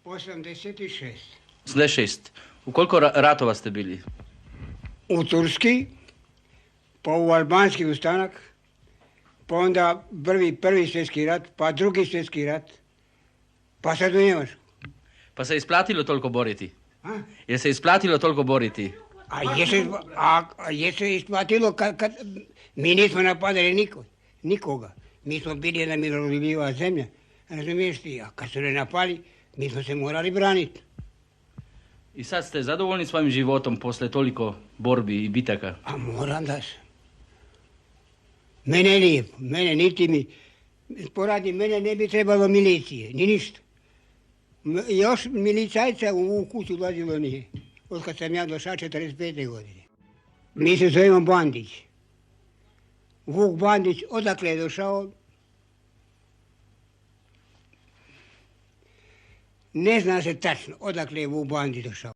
86. 86. U koliko ratova ste bili? U Turski, pa u Albanski ustanak, pa onda prvi svjetski rat, pa drugi svjetski rat, pa sad u Njemačku. Pa se isplatilo toliko boriti? A? Je se isplatilo toliko boriti? A je se isplatilo kad mi nismo napadali nikoga. Mi smo bili jedna miroljubiva zemlja, razumiješ ti, a kad su ne napali, mi smo se morali braniti. I sad ste zadovoljni svojim životom posle toliko borbi i bitaka? A moram da sam. Mene je lijepo, mene ne bi trebalo milicije, ni ništa. Još milicajca u kuću ulazilo nije, od kad sam ja došao 45. godine. Mi se zovemo Bandić. Vuk Bandić, odakle je došao? Ne zna se tačno odakle je Vuk Bandić došao.